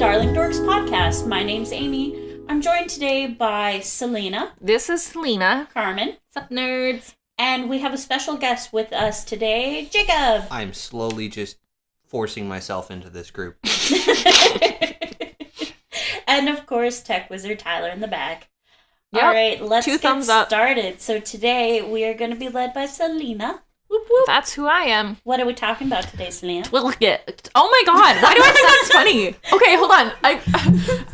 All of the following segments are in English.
Darling Dorks podcast. My name's Amy. I'm joined today by Selena. This is Selena. Carmen. What's up, nerds? And we have a special guest with us today, Jacob. I'm slowly just forcing myself into this group. And of course, tech wizard Tyler in the back. Yep. All right, let's Two get thumbs up. started. So today we are going to be led by Selena. Whoop, whoop. That's who I am. What are we talking about today, Selena? Oh my god, why do I think that's funny? Okay, hold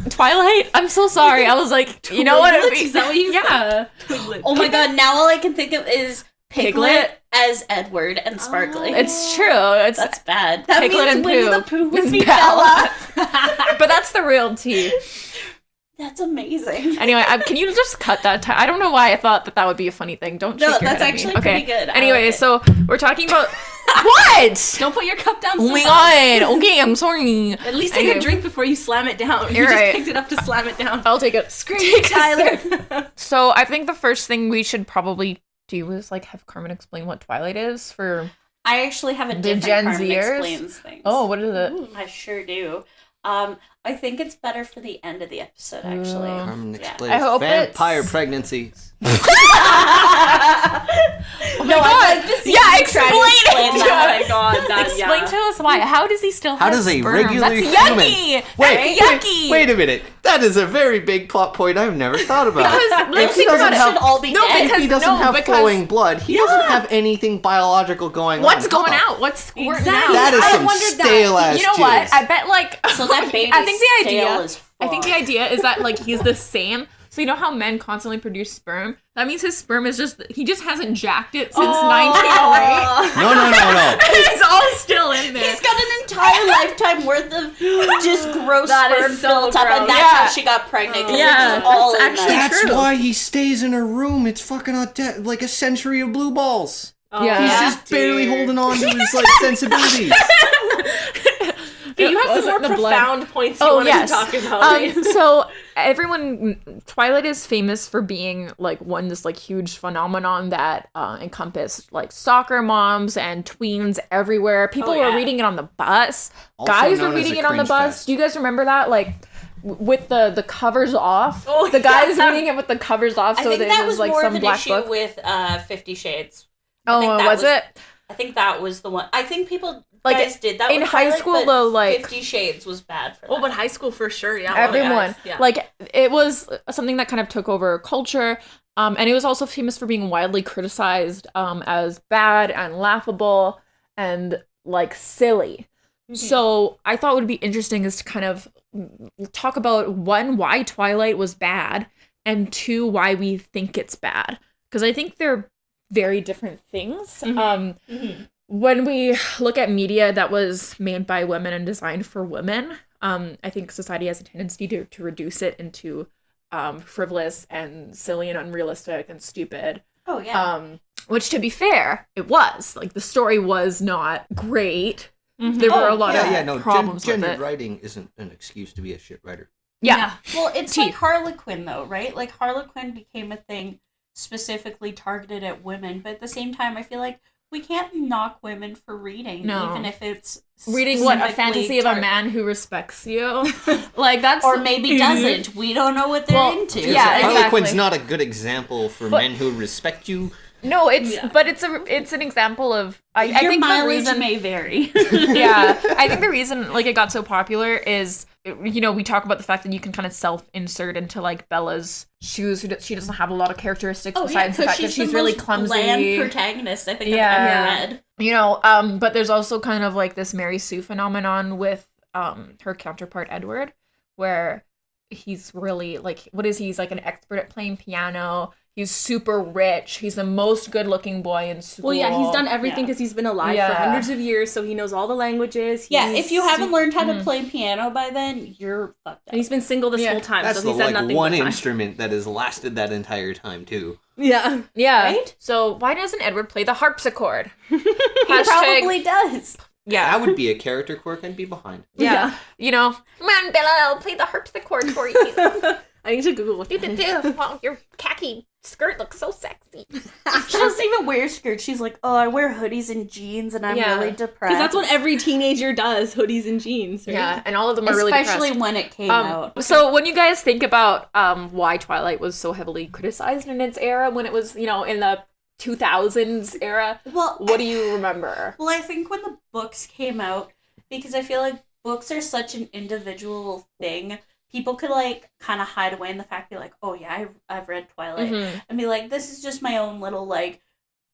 on. Twilight? I'm so sorry. I was like, you know what? Is that what you said? Twiglet. Oh my god, now all I can think of is Piglet, Piglet? as Edward and Sparkly. It's true. That's bad. That Piglet means and Winnie Pooh the Pooh would is be Bella. Bella. But that's the real tea. That's amazing. Anyway, can you just cut that? I don't know why I thought that would be a funny thing. Don't No, shake your that's head at me. actually Okay. pretty good. I Anyway, like it. so we're talking about what? Don't put your cup down. Oh my god. Okay, I'm sorry. At least take a drink before you slam it down. You're you right. just picked it up to slam it down. I'll take it. Scream, Tyler. So I think the first thing we should probably do is like have Carmen explain what Twilight is for. I actually have a The different Gen Carmen Zers? explains things. Oh, what is it? I sure do. I think it's better for the end of the episode, actually. Carmen Yeah. explains I hope vampire it's- pregnancies. Oh my No, god! I'd like to see Yeah, you explain try to explain it. that. Oh my god, that, Explain to us why. How does he still have How does a sperm? regular That's human... yucky. Wait, That's yucky. wait a minute. That is a very big plot point I've never thought about. Because let's If he think about doesn't it. have- should all be No, dead. If he doesn't no, have because- flowing blood, he doesn't have anything biological going What's on. going How out? What's squirting Exactly. out? That is I some wondered that. stale-ass You know what? jizz. I bet like So that baby's I think the tail idea is I think the idea is that like he's the same. So you know how men constantly produce sperm? That means his sperm is he just hasn't jacked it since 1908. No. It's all still in there. He's got an entire lifetime worth of just gross That sperm is so built up, and gross. that's Yeah. how she got pregnant. 'cause Yeah, it's all that's in actually that. That's true. why he stays in her room. It's fucking like a century of blue balls. Yeah. He's Yeah. just barely holding on to his like sensibilities. Okay, you have some more The blood. profound points you Oh, wanted yes. to talk about. So Twilight is famous for being like this like huge phenomenon that encompassed like soccer moms and tweens everywhere. People Oh, were yeah. reading it on the bus. Also Guys were known as reading a it on the cringe bus. fest. Do you guys remember that? Like with the covers off. Oh, the guys yeah. reading it with the covers off. I So think there that was was like more some of an black issue book. with 50 Shades. Oh, think that was it? I think that was the one. I think people Like, guys did that in with high Twilight, school, but though, like- 50 Shades was bad for that. Oh, but high school for sure, yeah. Everyone. Yeah. Like, it was something that kind of took over culture. And it was also famous for being widely criticized as bad and laughable and, like, silly. So I thought what would be interesting is to kind of talk about, one, why Twilight was bad, and two, why we think it's bad. Because I think they're very different things. When we look at media that was made by women and designed for women, I think society has a tendency to reduce it into frivolous and silly and unrealistic and stupid. Oh, yeah. Which, to be fair, it was. Like, the story was not great. There were a lot of problems with Gendered it. writing isn't an excuse to be a shit writer. Yeah. Well, it's Tea. like Harlequin, though, right? Like, Harlequin became a thing specifically targeted at women, but at the same time, I feel like we can't knock women for reading, No. even if it's Reading what? A specifically fantasy of a man who respects you? Like, that's... or maybe doesn't. We don't know what they're Well, into. yeah, Harlequin's exactly. not a good example for But- men who respect you. No, but it's an example of... I Your think the mileage reason... may vary. Yeah, I think the reason like it got so popular is, you know, we talk about the fact that you can kind of self-insert into like Bella's shoes. She doesn't have a lot of characteristics besides the fact that she's the really most clumsy. bland protagonist I think Yeah. I've ever read. You know, but there's also kind of like this Mary Sue phenomenon with her counterpart Edward, where he's really like, what is he? He's like an expert at playing piano. He's super rich. He's the most good-looking boy in school. Well, yeah, he's done everything Yeah. because he's been alive Yeah. for hundreds of years, so he knows all the languages. Yeah, He's if you haven't learned how Mm-hmm. to play piano by then, you're fucked up. And he's been single this Yeah. whole time, That's so the he's had like nothing one but time. instrument that has lasted that entire time too. Yeah. Yeah. Right? So why doesn't Edward play the harpsichord? He Hashtag- probably does. Yeah. That would be a character quirk I'd be behind. Yeah. You know, come on, Bella, I'll play the harpsichord for you. I need to Google what that is. Wow, your khaki skirt looks so sexy. She doesn't even wear skirts. She's like, oh, I wear hoodies and jeans, and I'm really depressed. Because that's what every teenager does, hoodies and jeans. Right? Yeah, and all of them are really especially depressed. when it came out. So when you guys think about why Twilight was so heavily criticized in its era, when it was, in the 2000s era, what do you remember? Well, I think when the books came out, because I feel like books are such an individual thing, people could, like, kind of hide away in the fact, be like, oh, yeah, I've read Twilight. Mm-hmm. And be like, this is just my own little, like,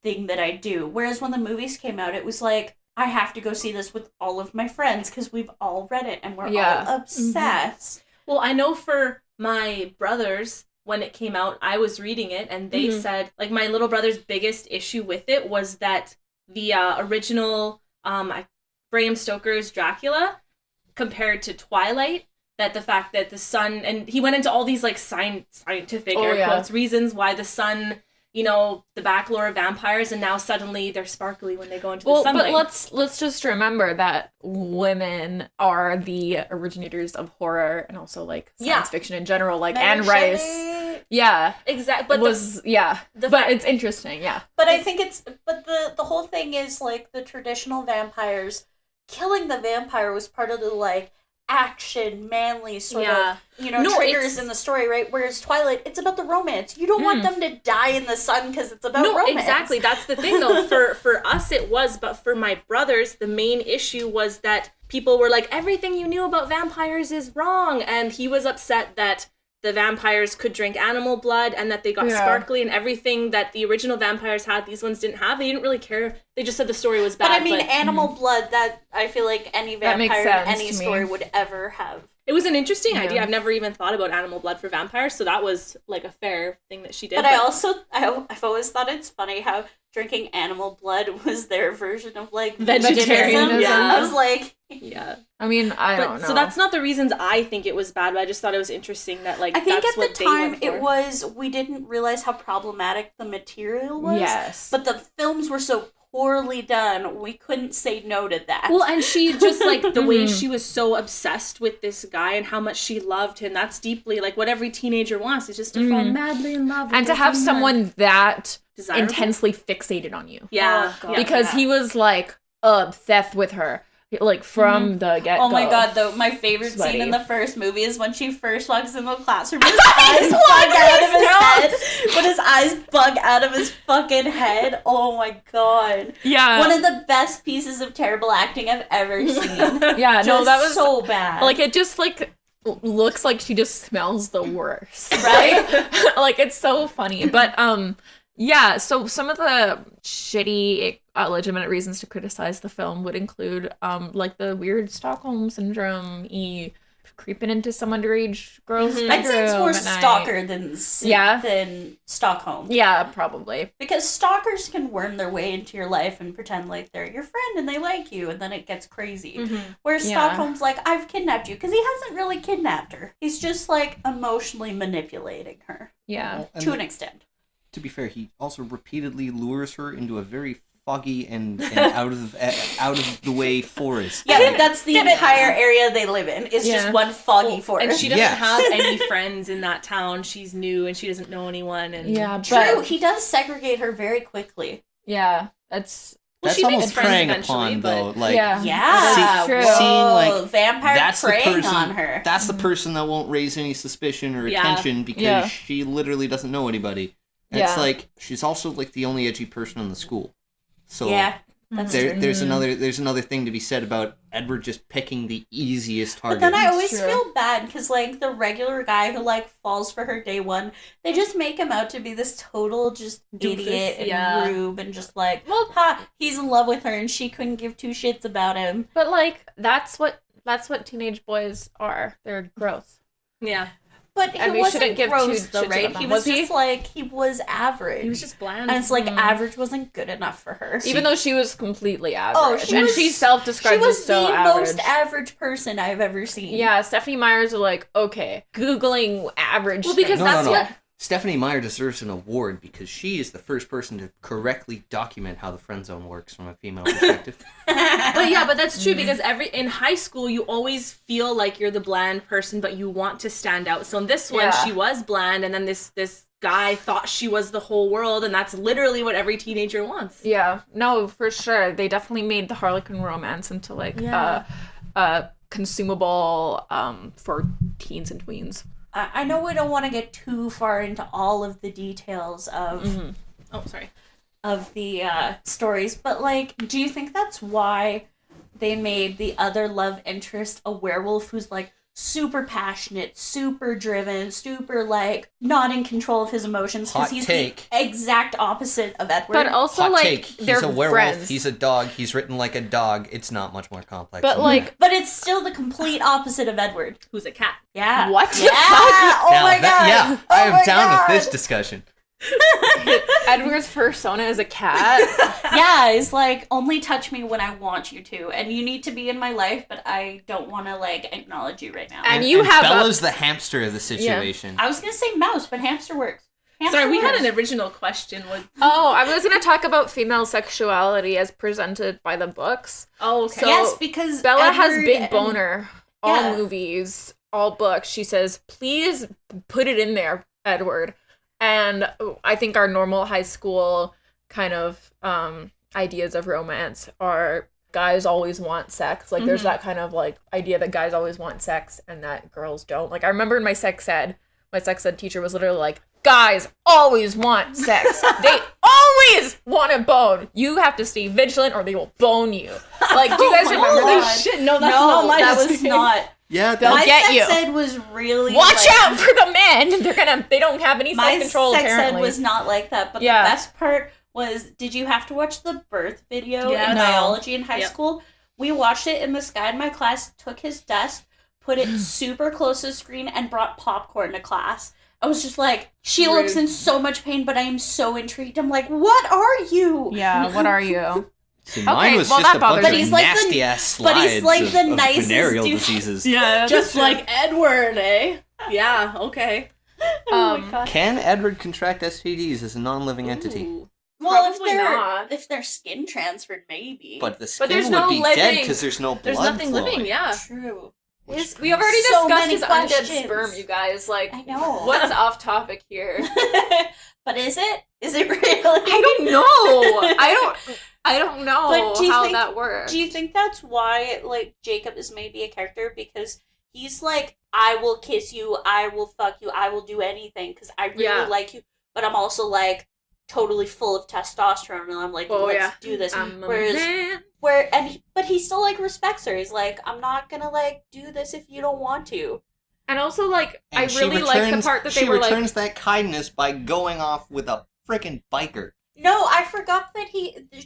thing that I do. Whereas when the movies came out, it was like, I have to go see this with all of my friends because we've all read it and we're all obsessed. Mm-hmm. Well, I know for my brothers, when it came out, I was reading it, and they said, like, my little brother's biggest issue with it was that the original Bram Stoker's Dracula compared to Twilight, that the fact that the sun, and he went into all these, like, scientific air quotes reasons why the sun, the back lore of vampires, and now suddenly they're sparkly when they go into the sunlight. But let's just remember that women are the originators of horror and also, like, science fiction in general, like Anne Rice. Yeah. Exactly. But but it's interesting, yeah. But I think the whole thing is, like, the traditional vampires, killing the vampire was part of the, like, action, manly sort of, triggers in the story, right? Whereas Twilight, it's about the romance. You don't want them to die in the sun because it's about romance. Exactly. That's the thing, though. For us, it was, but for my brothers, the main issue was that people were like, everything you knew about vampires is wrong, and he was upset that the vampires could drink animal blood and that they got sparkly, and everything that the original vampires had, these ones didn't have. They didn't really care. They just said the story was bad. But I mean, animal blood, that I feel like any vampire in any story would ever have. It was an interesting idea. I've never even thought about animal blood for vampires, so that was, like, a fair thing that she did. But I've always thought it's funny how drinking animal blood was their version of, like, vegetarianism. Yeah. I was like... Yeah. I mean, I don't know. So that's not the reasons I think it was bad, but I just thought it was interesting that, like, I think that's at the time it was, we didn't realize how problematic the material was. Yes. But the films were so poorly done, we couldn't say no to that. Well, and she just, like, the way she was so obsessed with this guy and how much she loved him, that's deeply, like, what every teenager wants, is just to fall madly in love with and to have someone that desirable, intensely fixated on you. Yeah. Oh, God, because he was, like, obsessed with her. Like, from the get-go. Oh my god, though, my favorite scene in the first movie is when she first walks into the classroom, his eyes bug out of his head. When his eyes bug out of his fucking head. Oh my god. Yeah. One of the best pieces of terrible acting I've ever seen. Yeah, no, that was so bad. Like, it just, like, looks like she just smells the worst. Right? Like, it's so funny. But, yeah, so some of the shitty, legitimate reasons to criticize the film would include, like, the weird Stockholm syndrome, creeping into some underage girl's bedroom. I'd say it's more at night. stalker than Stockholm. Yeah, probably. Because stalkers can worm their way into your life and pretend like they're your friend and they like you, and then it gets crazy. Whereas Stockholm's like, I've kidnapped you, because he hasn't really kidnapped her. He's just, like, emotionally manipulating her. Yeah. To an extent. To be fair, he also repeatedly lures her into a very foggy and out of the way forest. Yeah, that's the entire area they live in. It's just one foggy forest. And she doesn't have any friends in that town. She's new and she doesn't know anyone. And True, he does segregate her very quickly. Yeah, that's almost preying upon, though. Like, true. Seeing, like, vampire that's preying the person, on her. That's the person that won't raise any suspicion or attention because she literally doesn't know anybody. And it's like, she's also, like, the only edgy person in the school. So there's another thing to be said about Edward just picking the easiest target. But then I always feel bad because, like, the regular guy who, like, falls for her day one, they just make him out to be this total just idiot and rube and just like, he's in love with her and she couldn't give two shits about him. But, like, that's what teenage boys are. They're gross. Yeah. But he we wasn't shouldn't give gross, two though, shits right? about He them. was Was he? just like, he was average. He was just bland. And it's like, average wasn't good enough for her. Even though she was completely average. Oh, she self-describes as so She was the average. most average person I've ever seen. Yeah, Stephanie Meyer's like, okay, Googling average Well, because things. that's what... Stephanie Meyer deserves an award because she is the first person to correctly document how the friend zone works from a female perspective. But that's true because in high school you always feel like you're the bland person, but you want to stand out. So in this one, she was bland, and then this guy thought she was the whole world, and that's literally what every teenager wants. Yeah, no, for sure. They definitely made the Harlequin Romance into like a consumable for teens and tweens. I know we don't want to get too far into all of the details of of the stories, but like, do you think that's why they made the other love interest a werewolf who's like super passionate, super driven, super like not in control of his emotions, because he's the exact opposite of Edward. But also he's a werewolf, friends. He's a dog, he's written like a dog. It's not much more complex. But it's still the complete opposite of Edward, who's a cat. Yeah. What? Yeah. Oh my god. Yeah, I am down with this discussion. Edward's persona is a cat. Yeah, it's like, only touch me when I want you to, and you need to be in my life, but I don't want to like acknowledge you right now. And Bella's the hamster of the situation. I was gonna say mouse, but hamster works. Sorry, we had an original question. I was gonna talk about female sexuality as presented by the books. Oh, okay. So yes, because Bella has big boner. All movies, all books. She says, "Please put it in there, Edward." And I think our normal high school kind of ideas of romance are guys always want sex. Like, there's that kind of, like, idea that guys always want sex and that girls don't. Like, I remember in my sex ed teacher was literally like, guys always want sex. They always want to bone. You have to stay vigilant or they will bone you. Like, do you guys remember that? Holy shit, no, that's not my that was not... Yeah, my get sex you. ed was really watch out for the men. They don't have any self-control. My sex apparently. ed was not like that. But the best part was, did you have to watch the birth video in biology in high school? We watched it, and this guy in my class took his desk, put it super close to the screen, and brought popcorn to class. I was just like, she looks in so much pain, but I am so intrigued. I'm like, what are you? Yeah, what are you? See, mine was just a bunch of nasty-ass slides but he's like the of nicest venereal dude. diseases. Yeah, just like Edward, eh? Yeah, okay. Oh my god. Can Edward contract STDs as a non-living entity? Well, Probably if they're skin transferred, maybe. But the skin would be dead because there's no blood There's nothing flowing. living, yeah. True. We have already So discussed many his questions. undead sperm, you guys. Like, I know. what's off topic here? But is it? Is it really? I don't know. I don't know how that works. Do you think that's why, like, Jacob is maybe a character? Because he's like, I will kiss you, I will fuck you, I will do anything because I really like you. But I'm also, like, totally full of testosterone, and I'm like, let's do this. But he still, like, respects her. He's like, I'm not gonna, like, do this if you don't want to. And also, like, And I really like the part that they were like... She returns that kindness by going off with a freaking biker. No, I forgot that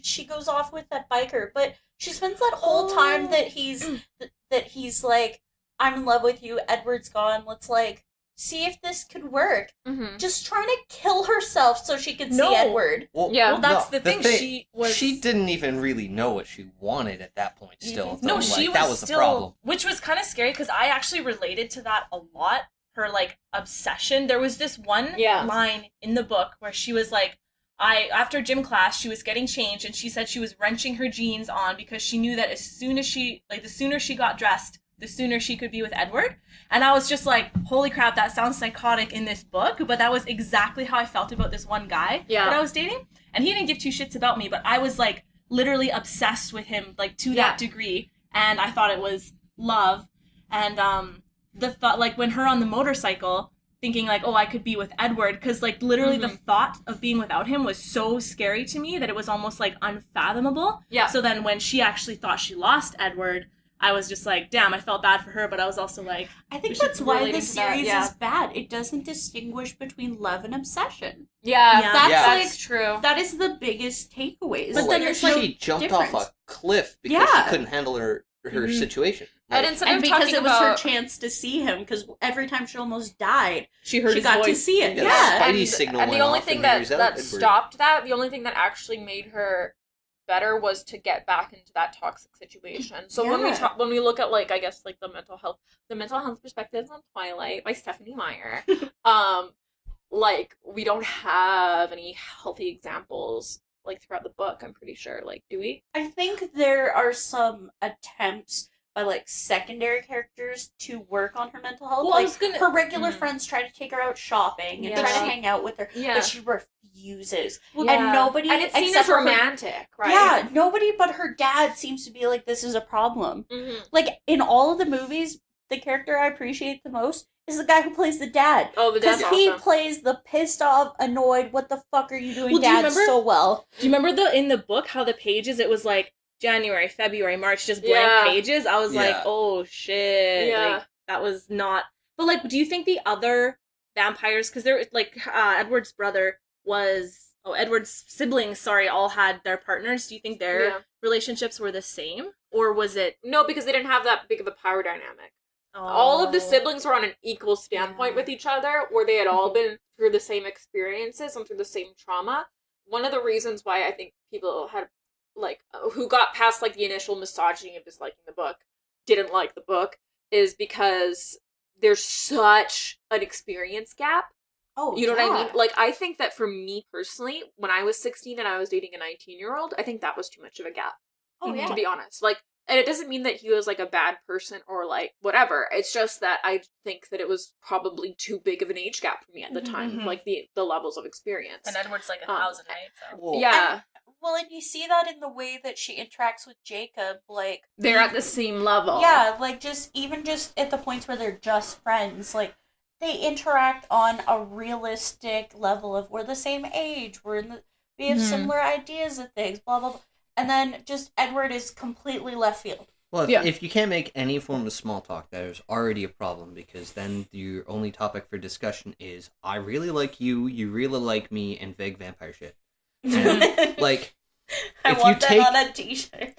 she goes off with that biker, but she spends that whole time that he's like, I'm in love with you, Edward's gone, let's like see if this could work. Mm-hmm. Just trying to kill herself so she could see Edward. Well, that's the thing. She didn't even really know what she wanted at that point still. No, that was the problem. Which was kind of scary because I actually related to that a lot. Her like obsession. There was this one line in the book where she was like, after gym class, she was getting changed, and she said she was wrenching her jeans on because she knew that the sooner she got dressed, the sooner she could be with Edward. And I was just like, holy crap, that sounds psychotic in this book, but that was exactly how I felt about this one guy that I was dating. And he didn't give two shits about me, but I was like literally obsessed with him, like to that degree, and I thought it was love. And the thought, like when her on the motorcycle, thinking like, oh, I could be with Edward, because like literally the thought of being without him was so scary to me that it was almost like unfathomable. Yeah. So then when she actually thought she lost Edward, I was just like, damn, I felt bad for her, but I was also like, I think that's why the series is bad. It doesn't distinguish between love and obsession. Yeah, that's true. That is the biggest takeaway. But then she jumped off a cliff because she couldn't handle her situation. Like, and because it was her chance to see him, because every time she almost died, she got to see it. And the only thing that stopped that, the only thing that actually made her better was to get back into that toxic situation. So when we look at like, I guess like the mental health perspectives on Twilight by Stephanie Meyer, like, we don't have any healthy examples, like, throughout the book, I'm pretty sure. Like, do we? I think there are some attempts by, like, secondary characters to work on her mental health. Well, like, her regular friends try to take her out shopping and try to hang out with her, but she refuses. And nobody... And it's seen as romantic, right? Yeah, nobody but her dad seems to be like, this is a problem. Mm-hmm. Like, in all of the movies, the character I appreciate the most is the guy who plays the dad. Oh, the dad's awesome. Because he plays the pissed off, annoyed, what the fuck are you doing, dad, so well. Do you remember in the book how the pages, it was like January, February, March, just blank pages? I was like, oh shit. Yeah. Like, that was not... But, like, do you think the other vampires, because they're, like, Edward's siblings, all had their partners. Do you think their relationships were the same? Or was it... No, because they didn't have that big of a power dynamic. All of the siblings were on an equal standpoint with each other, where they had all been through the same experiences and through the same trauma. One of the reasons why I think people had, like, who got past, like, the initial misogyny of disliking the book, didn't like the book, is because there's such an experience gap. Oh, you know what I mean? Like, I think that for me personally, when I was 16 and I was dating a 19-year-old, I think that was too much of a gap. Oh, yeah. To be honest. Like, and it doesn't mean that he was, like, a bad person or, like, whatever. It's just that I think that it was probably too big of an age gap for me at the time. Like, the levels of experience. And Edward's, like, 1,000, right? So. Yeah. And you see that in the way that she interacts with Jacob, like... They're at the same level. Yeah, like, even at the points where they're just friends, like, they interact on a realistic level of, we're the same age, we have similar ideas of things, blah, blah, blah. And then just Edward is completely left field. Well, if you can't make any form of small talk, there's already a problem, because then your only topic for discussion is, I really like you, you really like me, and vague vampire shit. And, like, I want that on a t-shirt.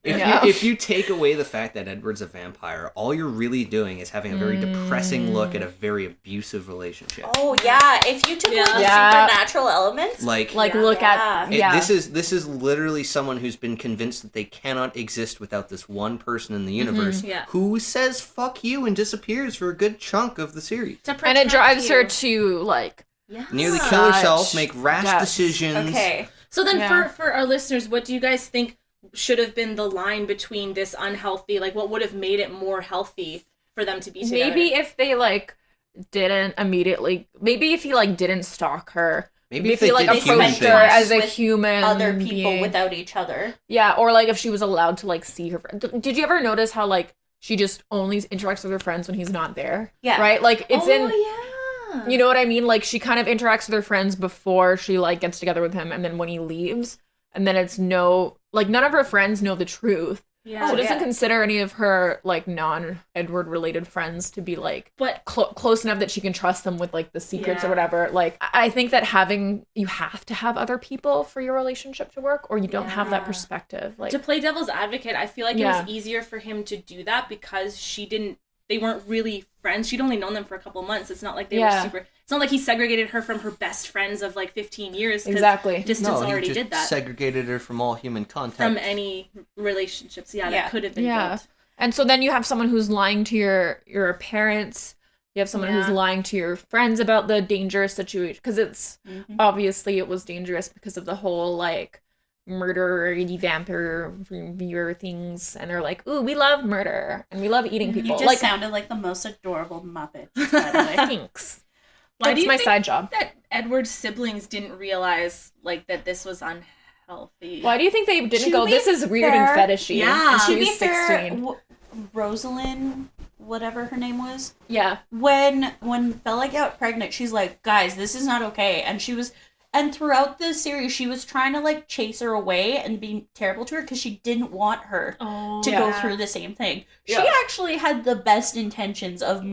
If you take away the fact that Edward's a vampire, all you're really doing is having a very depressing look at a very abusive relationship. Oh yeah, if you took away the supernatural elements, look at this is literally someone who's been convinced that they cannot exist without this one person in the universe who says fuck you and disappears for a good chunk of the series. And it drives her to, like, nearly kill herself, make rash decisions. Okay. So then for our listeners, what do you guys think should have been the line between this unhealthy, like, what would have made it more healthy for them to be together? Maybe if they, like, didn't immediately, maybe if he, like, didn't stalk her. Maybe if he, like, approached her as a human other people being. Without each other. Yeah, or, like, if she was allowed to, like, see her friends. Did you ever notice how, like, she just only interacts with her friends when he's not there? Yeah. Right? Like, it's you know what I mean? Like, she kind of interacts with her friends before she, like, gets together with him, and then when he leaves, and then it's none of her friends know the truth. Yeah. She doesn't consider any of her, like, non-Edward related friends to be, like, close enough that she can trust them with, like, the secrets or whatever. Like, I think that you have to have other people for your relationship to work, or you don't have that perspective. Like, to play devil's advocate, I feel like it was easier for him to do that because they weren't really friends. She'd only known them for a couple months. It's not like they were super... It's not like he segregated her from her best friends of, like, 15 years. Exactly. Distance already did that. Segregated her from all human contact. From any relationships, that could have been built. And so then you have someone who's lying to your parents. You have someone who's lying to your friends about the dangerous situation. Because it's... Obviously, it was dangerous because of the whole, like, murder vampire viewer things, and they're like, ooh, we love murder and we love eating people. You just sounded like the most adorable Muppet, by the way. Thanks. Why That's my side job. That Edward's siblings didn't realize, like, that this was unhealthy? Why do you think they didn't go, this is weird and fetishy? Yeah. And she was 16. Rosalind, whatever her name was. Yeah. When Bella got pregnant, she's like, guys, this is not okay. And throughout the series, she was trying to, like, chase her away and be terrible to her because she didn't want her to go through the same thing. Yeah. She actually had the best intentions of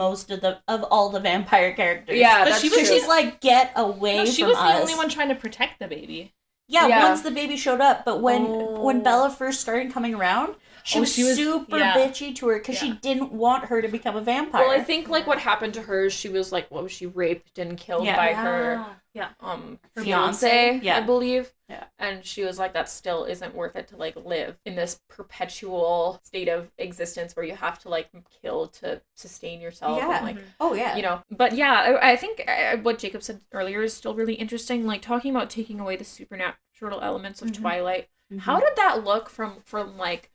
all the vampire characters. Yeah, but she's like, get away from us. She was the only one trying to protect the baby. Yeah, once the baby showed up. But when Bella first started coming around, she was super bitchy to her because she didn't want her to become a vampire. Well, I think, like, what happened to her is she was, like, she raped and killed by her her fiance, yeah. I believe. Yeah. And she was like, that still isn't worth it to like live in this perpetual state of existence where you have to like kill to sustain yourself. Yeah. And, like, oh yeah. You know, but yeah, I think what Jacob said earlier is still really interesting. Like talking about taking away the supernatural elements of Twilight. How did that look from like,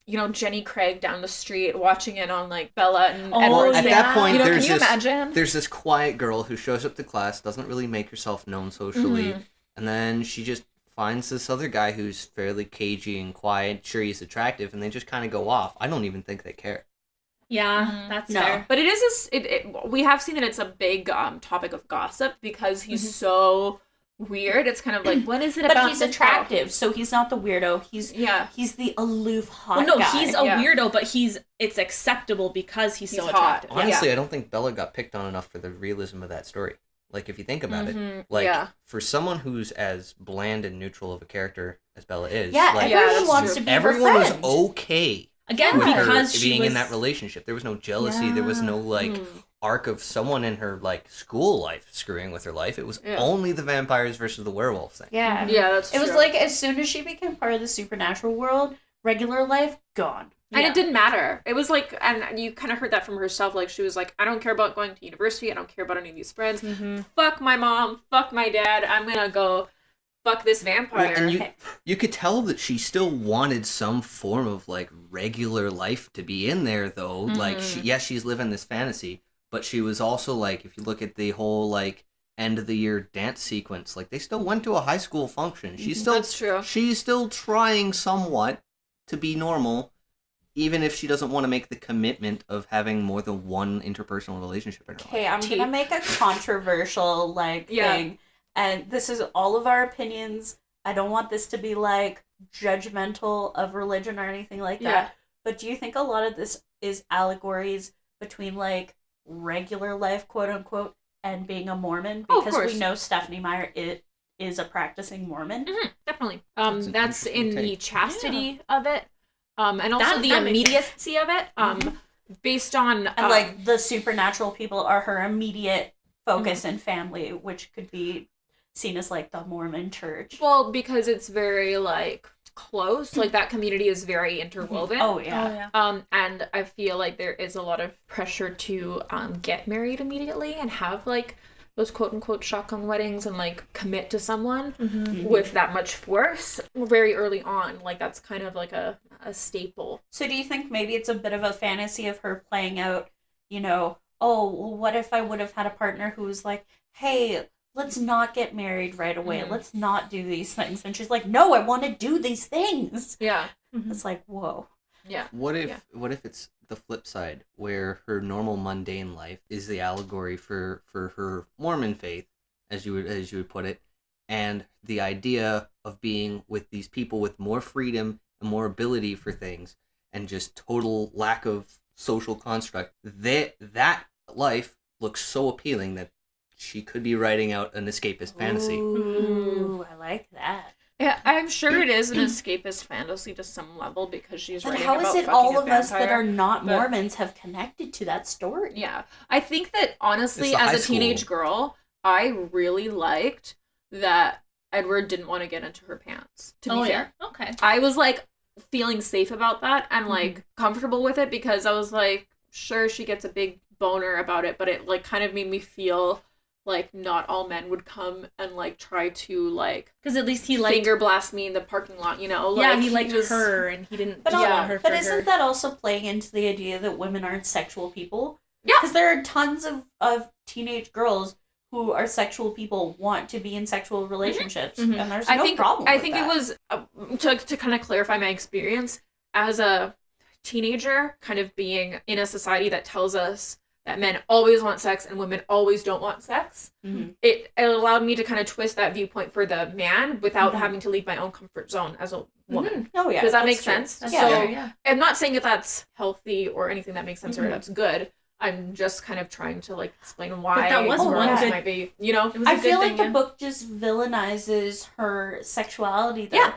you know, Jenny Craig down the street watching it on like Bella and Edward. At that point, you know, there's can you imagine? There's this quiet girl who shows up to class, doesn't really make herself known socially, and then she just finds this other guy who's fairly cagey and quiet. Sure, he's attractive, and they just kind of go off. I don't even think they care. Yeah, that's fair. But it is we have seen that it's a big topic of gossip because he's so weird. It's kind of like, what is it about? But he's attractive, so he's not the weirdo. He's the aloof hot guy. He's a weirdo, but it's acceptable because he's so hot. attractive. Honestly, I don't think Bella got picked on enough for the realism of that story. Like, if you think about it, like, for someone who's as bland and neutral of a character as Bella is, like, everyone wants to be everyone her was friend. Okay. Again, because she being was in that relationship, there was no jealousy. There was no like arc of someone in her like school life screwing with her life. It was only the vampires versus the werewolves thing. Yeah, that's true. It was like as soon as she became part of the supernatural world, regular life gone. And it didn't matter. It was like, and you kind of heard that from herself. Like she was like, I don't care about going to university. I don't care about any of these friends. Fuck my mom. Fuck my dad. I'm gonna go. Fuck this vampire. Well, and you could tell that she still wanted some form of like regular life to be in there though. Like she's living this fantasy, but she was also like, if you look at the whole like end of the year dance sequence, like they still went to a high school function. She's still That's true. She's still trying somewhat to be normal, even if she doesn't want to make the commitment of having more than one interpersonal relationship in her life. Okay, I'm gonna make a controversial thing. And this is all of our opinions. I don't want this to be, like, judgmental of religion or anything like that. But do you think a lot of this is allegories between, like, regular life, quote-unquote, and being a Mormon? Because we know Stephanie Meyer is a practicing Mormon. Definitely. That's in the chastity of it. And also the immediacy of it. Based on... and, like, the supernatural people are her immediate focus and family, which could be... seen as like the Mormon church. Well, because it's very like close, like that community is very interwoven. Oh yeah. And I feel like there is a lot of pressure to get married immediately and have like those quote unquote shotgun weddings and like commit to someone with that much force very early on. Like that's kind of like a staple. So do you think maybe it's a bit of a fantasy of her playing out, you know, oh, well, what if I would have had a partner who was like, hey, let's not get married right away. Let's not do these things. And she's like, no, I want to do these things. Yeah. It's like, whoa. Yeah. What if it's the flip side, where her normal mundane life is the allegory for her Mormon faith, as you would put it, and the idea of being with these people with more freedom and more ability for things and just total lack of social construct, that life looks so appealing that she could be writing out an escapist fantasy. Ooh, I like that. Yeah, I'm sure it is an escapist fantasy to some level because she's writing about how is it all of us that are not Mormons have connected to that story? Yeah. I think that, honestly, as a teenage girl, I really liked that Edward didn't want to get into her pants, to be fair. Yeah? Okay. I was, like, feeling safe about that and, like, comfortable with it because I was like, sure, she gets a big boner about it, but it, like, kind of made me feel... like, not all men would come and, like, try to, like... because at least he, like... finger blast me in the parking lot, you know? Yeah, like, he liked her, and he didn't want her for But isn't that also playing into the idea that women aren't sexual people? Yeah. Because there are tons of teenage girls who are sexual people, want to be in sexual relationships, and there's no problem with I think it was, to kind of clarify my experience, as a teenager, kind of being in a society that tells us that men always want sex and women always don't want sex. It allowed me to kind of twist that viewpoint for the man without having to leave my own comfort zone as a woman. Oh yeah. Does that make sense? Yeah. I'm not saying that that's healthy or anything that makes sense or that's good. I'm just kind of trying to like explain why. But that was one good, might be, you know. I feel like the book just villainizes her sexuality though.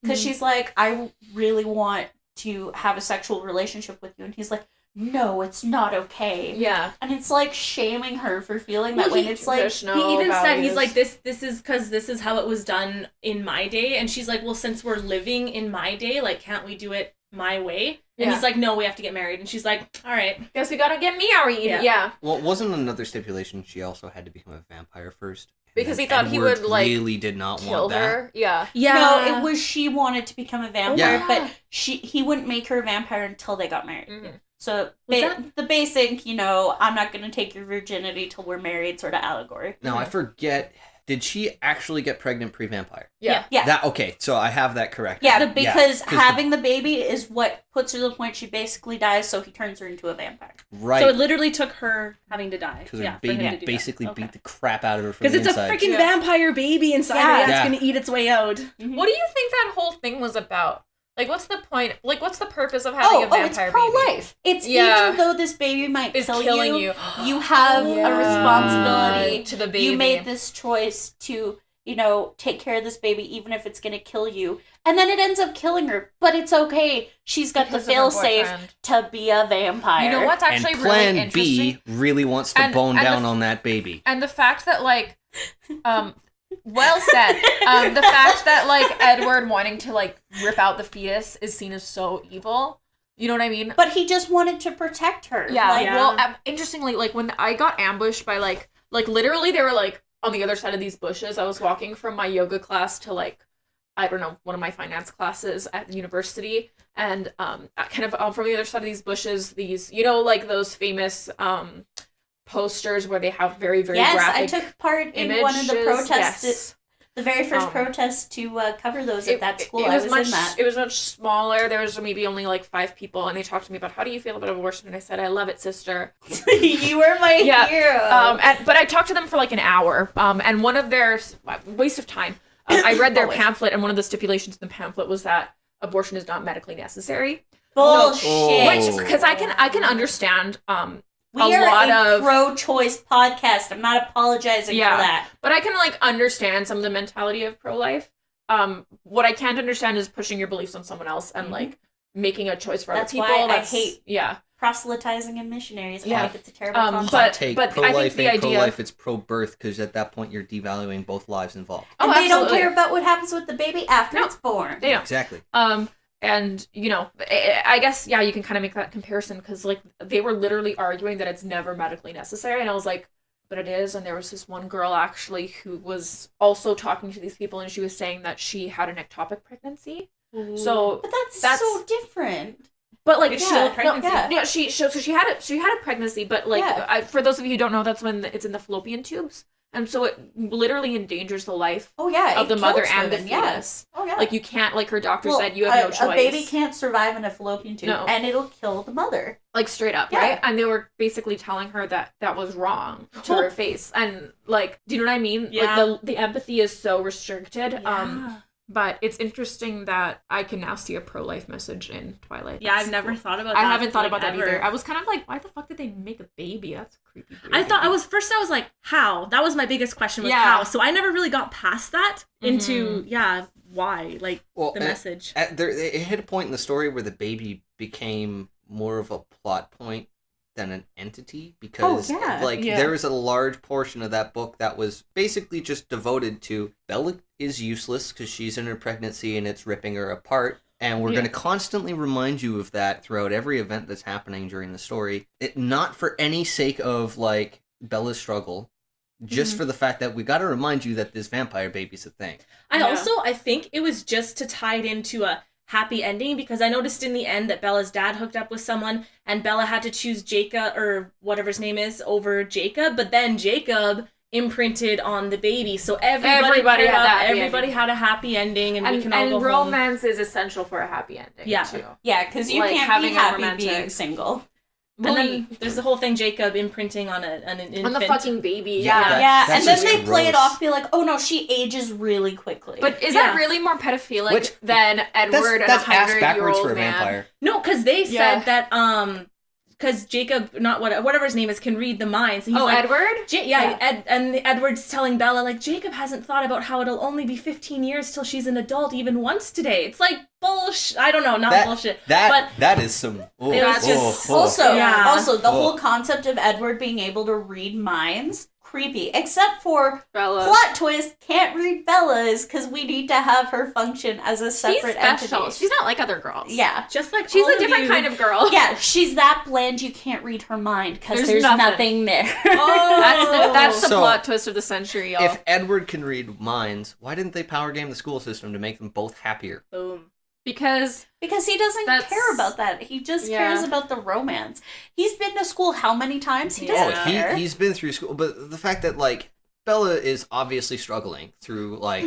Because she's like, I really want to have a sexual relationship with you, and he's like, no, it's not okay. Yeah. And it's like shaming her for feeling that way. And it's like, he even said, he's like, this is because this is how it was done in my day. And she's like, well, since we're living in my day, like, can't we do it my way? And he's like, no, we have to get married. And she's like, all right. Guess we gotta get married. Yeah. Well, wasn't another stipulation she also had to become a vampire first? Because he thought he would, like, really did not kill want that. her. Yeah. No, it was she wanted to become a vampire, but he wouldn't make her a vampire until they got married. Mm-hmm. So the basic, I'm not going to take your virginity till we're married sort of allegory. Now, I forget, did she actually get pregnant pre-vampire? Yeah. Okay, so I have that correct. Yeah, because having the baby is what puts her to the point she basically dies, so he turns her into a vampire. Right. So it literally took her having to die. Because her baby basically beat the crap out of her from the inside. Because it's a freaking vampire baby inside her that's going to eat its way out. Mm-hmm. What do you think that whole thing was about? Like, what's the point? Like, what's the purpose of having a vampire baby? It's pro-life. It's even though this baby might kill you, you have a responsibility to the baby. You made this choice to, take care of this baby, even if it's going to kill you. And then it ends up killing her, but it's okay. She's got the fail-safe to be a vampire. You know what's actually and really Plan interesting? B really wants to bone down on that baby. And the fact that, like, well said. The fact that, like, Edward wanting to, like, rip out the fetus is seen as so evil. You know what I mean? But he just wanted to protect her. Yeah. Well, interestingly, like, when I got ambushed by, like, literally they were, like, on the other side of these bushes. I was walking from my yoga class to, like, I don't know, one of my finance classes at the university. And from the other side of these bushes, these, like, those famous posters where they have very, very graphic I took part in one of the protests. The very first protest to cover those at that school. I was in that. It was much smaller. There was maybe only like 5 people, and they talked to me about how do you feel about abortion, and I said I love it, sister. You were my hero. But I talked to them for like an hour. And one of their waste of time. I read their pamphlet, and one of the stipulations in the pamphlet was that abortion is not medically necessary. Bullshit. Because I can understand. We are a pro-choice podcast. I'm not apologizing for that. But I can, like, understand some of the mentality of pro-life. What I can't understand is pushing your beliefs on someone else and, like, making a choice for other people. That's why I hate proselytizing and missionaries. I think it's a terrible concept. But pro-life I think the idea... pro-life, it's pro-birth, because at that point you're devaluing both lives involved. And they don't care about what happens with the baby after it's born. They don't. Exactly. And, I guess, you can kind of make that comparison because, like, they were literally arguing that it's never medically necessary. And I was like, but it is. And there was this one girl, actually, who was also talking to these people, and she was saying that she had an ectopic pregnancy. Ooh. But that's so different. But, like, it's still a pregnancy. She had a pregnancy, but, like, for those of you who don't know, that's when it's in the fallopian tubes. And so it literally endangers the life of the mother and the fetus. Oh, yeah. Like, you can't, like her doctor said, you have no choice. A baby can't survive in a fallopian tube, and it'll kill the mother. Like, straight up, right? And they were basically telling her that was wrong to her face. And, like, do you know what I mean? Yeah. Like, the empathy is so restricted. Yeah. But it's interesting that I can now see a pro-life message in Twilight. Yeah, I've never thought about that. I haven't thought about that either. I was kind of like, why the fuck did they make a baby? That's creepy. I was like, how? That was my biggest question was how. So I never really got past that into, why? Like, the message. It hit a point in the story where the baby became more of a plot point than an entity, because there was a large portion of that book that was basically just devoted to Bella is useless because she's in her pregnancy and it's ripping her apart, and we're going to constantly remind you of that throughout every event that's happening during the story. Not for any sake of, like, Bella's struggle, just for the fact that we got to remind you that this vampire baby's a thing. I think it was just to tie it into a happy ending, because I noticed in the end that Bella's dad hooked up with someone and Bella had to choose Jacob, or whatever his name is, over Jacob, but then Jacob imprinted on the baby, so everybody had a happy ending, and we can all go romance home. Is essential for a happy ending too. Because you can't be happy being single. And then there's the whole thing, Jacob imprinting on an infant. On the fucking baby. And then they play it off, be like, oh no, she ages really quickly. But is that really more pedophilic than Edward and a 100-year-old for a vampire. No, because they said that because Jacob, not whatever his name is, can read the minds. And he's Edward? And Edward's telling Bella, like, Jacob hasn't thought about how it'll only be 15 years till she's an adult even once today. It's like bullshit. I don't know, bullshit. That is some... Also, the whole concept of Edward being able to read minds, creepy. Except for Bella. Plot twist, can't read Bella's because we need to have her function as a separate entity. She's not like other girls. Yeah. Just like she's a different kind of girl. Yeah, she's that bland you can't read her mind because there's nothing there. That's the plot twist of the century, y'all. If Edward can read minds, why didn't they power game the school system to make them both happier? Boom. Because he doesn't care about that. He just cares about the romance. He's been to school how many times? He doesn't care. He's been through school, but the fact that, like, Bella is obviously struggling through, like,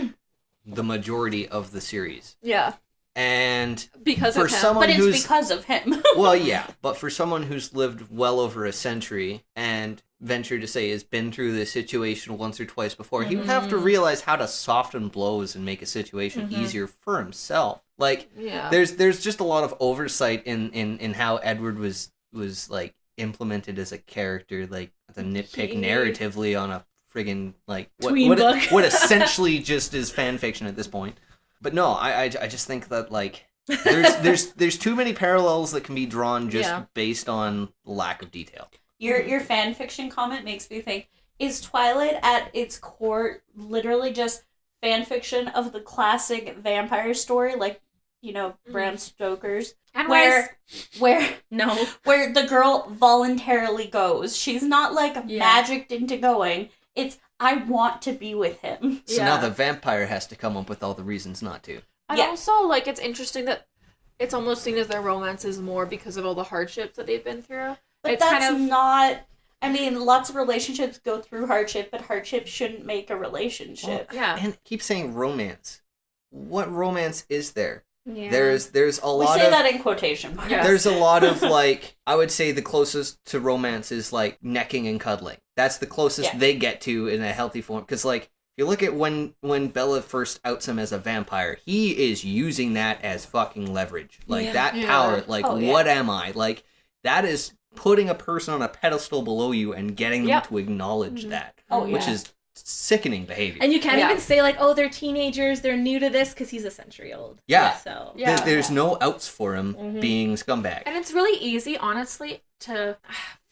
the majority of the series. Yeah. And because of him. But it's because of him. Well, yeah, but for someone who's lived well over a century and venture to say has been through this situation once or twice before, he would have to realize how to soften blows and make a situation easier for himself. Like, there's just a lot of oversight in how Edward was like implemented as a character, like the nitpick narratively on a friggin' like what essentially just is fan fiction at this point. But no, I just think that, like, there's too many parallels that can be drawn just based on lack of detail. Your fan fiction comment makes me think, is Twilight at its core literally just fan fiction of the classic vampire story, like, you know, Bram Stoker's, and where the girl voluntarily goes. She's not like magicked into going. It's, I want to be with him. So now the vampire has to come up with all the reasons not to. And also, like, it's interesting that it's almost seen as their romance is more because of all the hardships that they've been through. But it's that's not... I mean, lots of relationships go through hardship, but hardship shouldn't make a relationship. Well, and keep saying romance. What romance is there? Yeah. There's a lot of... We say that in quotation marks. There's a lot of, like, I would say the closest to romance is, like, necking and cuddling. That's the closest they get to in a healthy form. Because, like, if you look at when Bella first outs him as a vampire, he is using that as fucking leverage. Like, that power, like, what am I? Like, that is putting a person on a pedestal below you and getting them to acknowledge that. Which is sickening behavior. And you can't even say, like, oh, they're teenagers, they're new to this, because he's a century old. So there's no outs for him being scumbag. And it's really easy, honestly, to,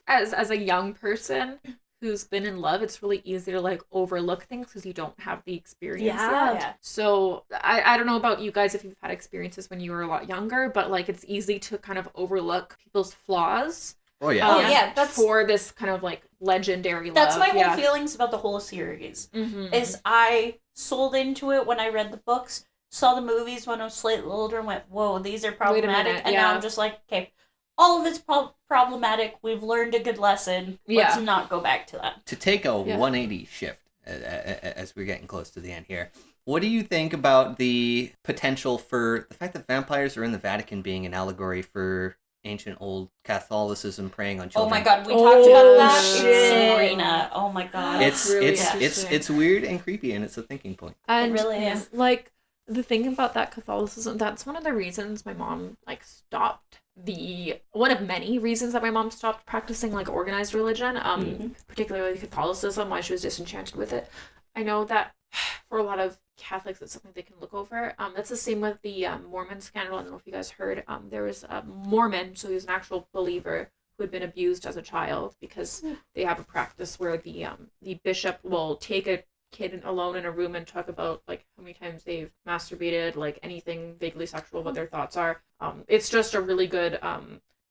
as a young person who's been in love, it's really easy to, like, overlook things because you don't have the experience yet. So I don't know about you guys if you've had experiences when you were a lot younger, but, like, it's easy to kind of overlook people's flaws. That's for this kind of, like, legendary that's love. My whole feelings about the whole series. Is I sold into it when I read the books, saw the movies when I was slightly older, and went, whoa, these are problematic. And now I'm just like, okay, all of it's problematic. We've learned a good lesson. Let's not go back to that. To take a 180 shift as we're getting close to the end here, what do you think about the potential for the fact that vampires are in the Vatican being an allegory for ancient old Catholicism preying on children? Oh my god, we talked about that in Sabrina. Oh my god. It's weird and creepy, and it's a thinking point. And it really is. Like, the thing about that Catholicism, that's one of the reasons my mom, like, stopped one of many reasons that my mom stopped practicing, like, organized religion, particularly Catholicism, why she was disenchanted with it. I know that for a lot of Catholics, it's something they can look over. That's the same with the Mormon scandal. I don't know if you guys heard. There was a Mormon, so he was an actual believer who had been abused as a child because they have a practice where the bishop will take a kid alone in a room and talk about, like, how many times they've masturbated, like, anything vaguely sexual, what their thoughts are. It's just a really good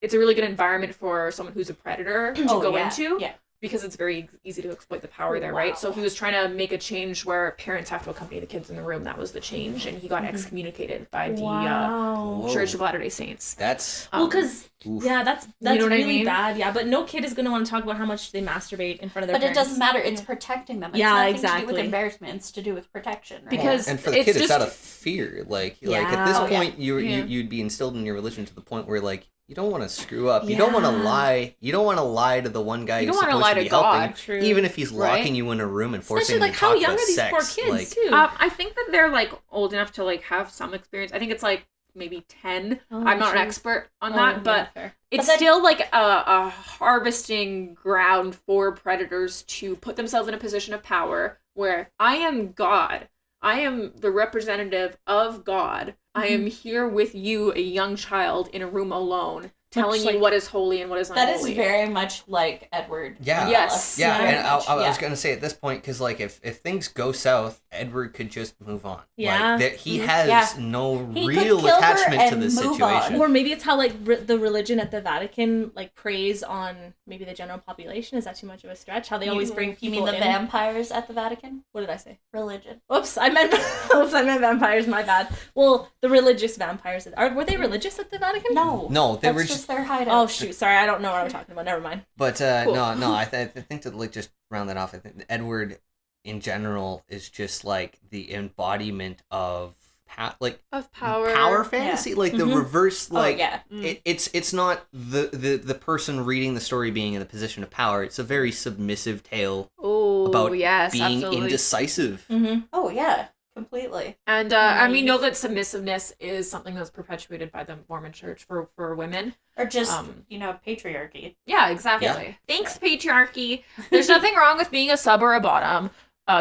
environment for someone who's a predator to go into. Because it's very easy to exploit the power there, right? So he was trying to make a change where parents have to accompany the kids in the room. That was the change, and he got excommunicated by the Church of Latter-day Saints. That's because that's you know really bad. Yeah, but no kid is going to want to talk about how much they masturbate in front of their parents. But it doesn't matter. It's protecting them. It's nothing to do with embarrassment. It's to do with protection. Right? Because and for the kid, it's out of fear. Like at this point, you'd be instilled in your religion to the point where, like, you don't want to screw up. You don't want to lie. You don't want to lie to the one guy who's supposed to be helping, even if he's locking you in a room and forcing you to talk about sex. Especially, like, how young are these poor kids, too? I think that they're, like, old enough to, like, have some experience. I think it's, like, maybe 10. I'm not an expert on that, but it's but still like a harvesting ground for predators to put themselves in a position of power where I am God. I am the representative of God. I am here with you, a young child, in a room alone, telling you what is holy and what is unholy. That is very much like Edward. Yeah. Yes. Yeah, and I was going to say at this point, because, like, if things go south, Edward could just move on. Yeah. Like, he has no he real attachment to this situation. Or maybe it's how, like, the religion at the Vatican, like, preys on maybe the general population. Is that too much of a stretch? How they always bring people in? You mean the vampires at the Vatican? What did I say? Religion. Oops, I meant vampires, my bad. Well, the religious vampires. Were they religious at the Vatican? No, they were just their hideout. Oh, shoot, sorry, I don't know what I'm talking about. Never mind. But, cool. no, I think to, like, just round that off, I think Edward, in general, is just, like, the embodiment of power fantasy, like the reverse, like it's not the person reading the story being in the position of power. It's a very submissive tale about being indecisive. Oh yeah, completely. And I mean, know that submissiveness is something that's perpetuated by the Mormon Church for women, or just patriarchy. Yeah, exactly. Yeah. Thanks, patriarchy. There's nothing wrong with being a sub or a bottom.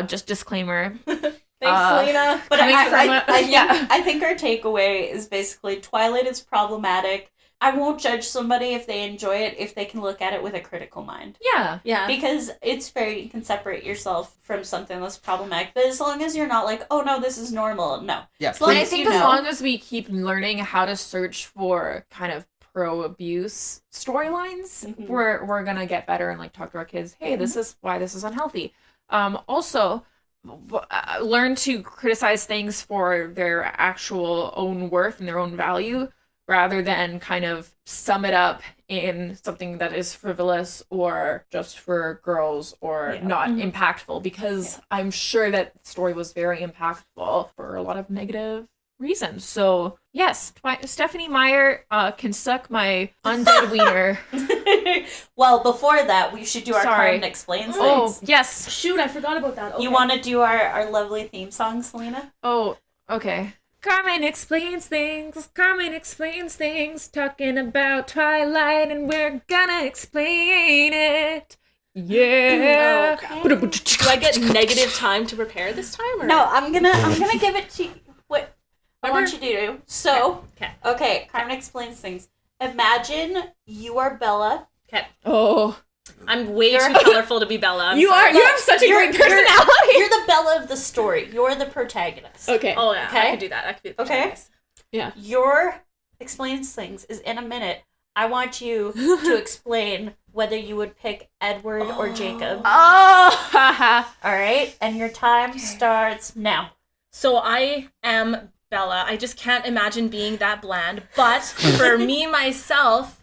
Just disclaimer. Thanks, Selena. But I think our takeaway is basically Twilight is problematic. I won't judge somebody if they enjoy it if they can look at it with a critical mind. Yeah. Because it's fair, you can separate yourself from something that's problematic. But as long as you're not like, oh no, this is normal. No. Yeah. As long as long as we keep learning how to search for kind of pro-abuse storylines, we're gonna get better and like talk to our kids. Hey, this is why this is unhealthy. Also, learn to criticize things for their actual own worth and their own value, rather than kind of sum it up in something that is frivolous or just for girls or not impactful, because I'm sure that story was very impactful for a lot of negative reasons. So yes, Stephanie Meyer can suck my undead wiener. Well, before that, we should do our Carmen Explains Things. Oh, yes. Shoot, I forgot about that. Okay. You want to do our lovely theme song, Selena? Oh, okay. Carmen explains things. Carmen explains things. Talking about Twilight, and we're gonna explain it. Yeah. Okay. Do I get negative time to prepare this time? Or? No, I'm gonna give it to you. What I want you to do. So, okay. Carmen explains things. Imagine you are Bella. Okay. Oh. I'm way too colorful to be Bella. You have such a great personality. You're the Bella of the story. You're the protagonist. Okay. Oh, yeah. Okay? I could do that. I could be the protagonist. Yeah. Your explains things is in a minute. I want you to explain whether you would pick Edward or Jacob. Oh! All right? And your time starts now. So I am Bella. I just can't imagine being that bland. But for me, myself,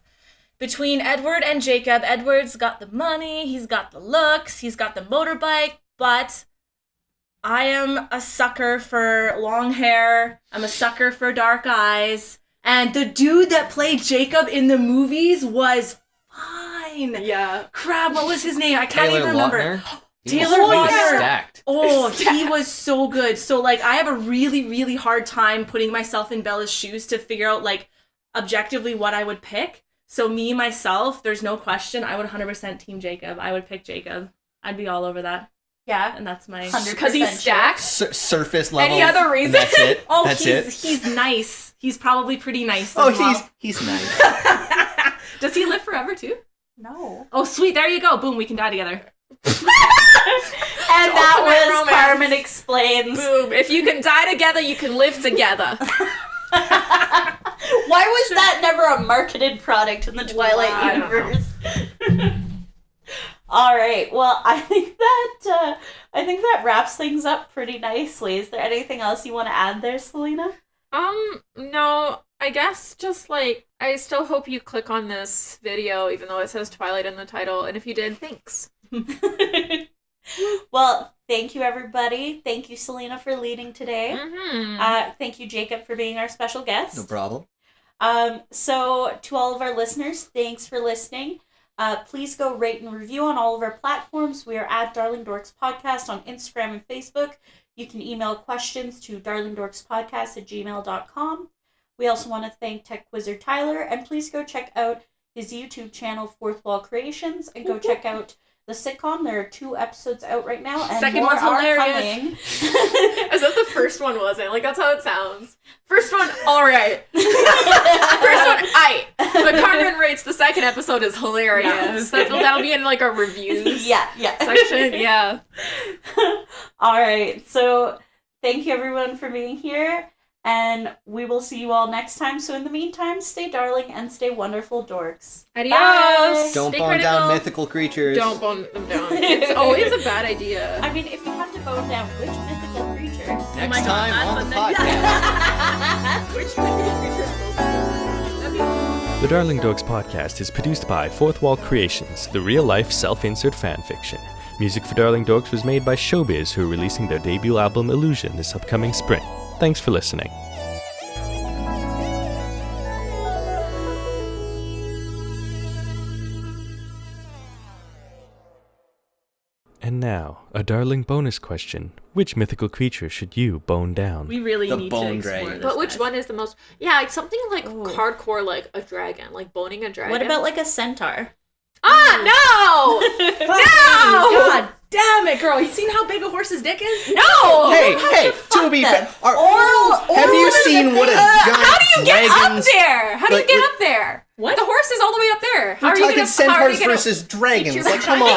between Edward and Jacob, Edward's got the money, he's got the looks, he's got the motorbike, but I am a sucker for long hair, I'm a sucker for dark eyes, and the dude that played Jacob in the movies was fine. Yeah. Crap, what was his name? I can't even remember. Taylor Lautner. Stacked. Oh, he was so good. So, like, I have a really, really hard time putting myself in Bella's shoes to figure out, like, objectively what I would pick. So me, myself, there's no question, I would 100% team Jacob. I would pick Jacob. I'd be all over that. Yeah. And that's my... 100%. Because he's stacked? Surface level. Any other reason? That's it. Oh, that's he's nice. He's probably pretty nice as well. he's nice. Does he live forever, too? No. Oh, sweet. There you go. Boom, we can die together. And that was romance. Carmen Explains. Boom. If you can die together, you can live together. Why was that never a marketed product in the Twilight universe? All right. Well, I think that wraps things up pretty nicely. Is there anything else you want to add there, Selena? No. I guess just like I still hope you click on this video, even though it says Twilight in the title. And if you did, thanks. Well, thank you, everybody. Thank you, Selena, for leading today. Thank you, Jacob, for being our special guest. No problem. So, to all of our listeners, thanks for listening. Please go rate and review on all of our platforms. We are at Darling Dorks Podcast on Instagram and Facebook. You can email questions to darlingdorkspodcast@gmail.com. We also want to thank Tech Wizard Tyler, and please go check out his YouTube channel, Fourth Wall Creations, and go check out the sitcom. There are 2 episodes out right now, and second more one's are hilarious. coming. As if the first one wasn't. Like, that's how it sounds. First one, alright. First one, aight. But Carmen rates the second episode is hilarious. That'll be in, like, our reviews section. Yeah. Alright, so thank you everyone for being here, and we will see you all next time. So in the meantime, stay darling and stay wonderful, dorks. Adios! Bye. Don't bone down mythical creatures. Don't bone them down. It's always a bad idea. I mean, if you have to bone down, which mythical creature? Next time on the podcast. Which mythical creature? The Darling Dorks podcast is produced by Fourth Wall Creations, the real-life self-insert fanfiction. Music for Darling Dorks was made by Showbiz, who are releasing their debut album Illusion this upcoming spring. Thanks for listening. And now, a Darling bonus question. Which mythical creature should you bone down? We really The need bone to explore dragon. this. But which guys. one is the most... Yeah, like something like hardcore, like a dragon. Like boning a dragon. What about like a centaur? Ah, no! No! God damn it, girl. You seen how big a horse's dick is? No! Hey, to be fair, have you is seen what a giant How do you get up dragon's... there? How do you like, get with- up there? What? The horse is all the way up there. How We're are you talking gonna... how are you centaurs gonna- versus dragons. Like, come on.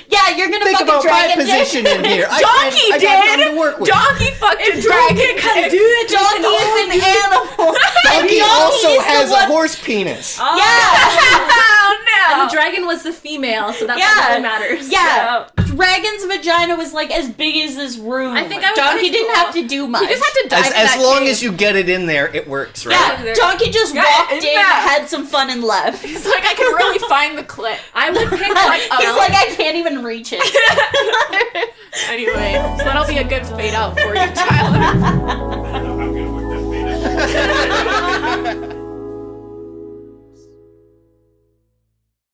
Yeah, you're gonna Think fuck about a dragon. my position in here. Donkey I got nothing to work with. Donkey fucked a If dragon. Donkey can do it, Donkey is an animal. Donkey also is the has a one- horse penis. Oh, Oh, no. And the dragon was the female, so that's Yeah. what really matters. Yeah, dragon's vagina was like as big as this room. I think I was Donkey high didn't school. have to do much. You just have to dive in As that long cave. as you get it in there, it works, right? Yeah, Donkey just Yeah, walked isn't in, that- had some fun, and left. It's like I can really find the clip. I would pick like He's like, I can't even reach it. Anyway, so that'll be a good fade out for you, Tyler. I don't know how I'm gonna work that fade out.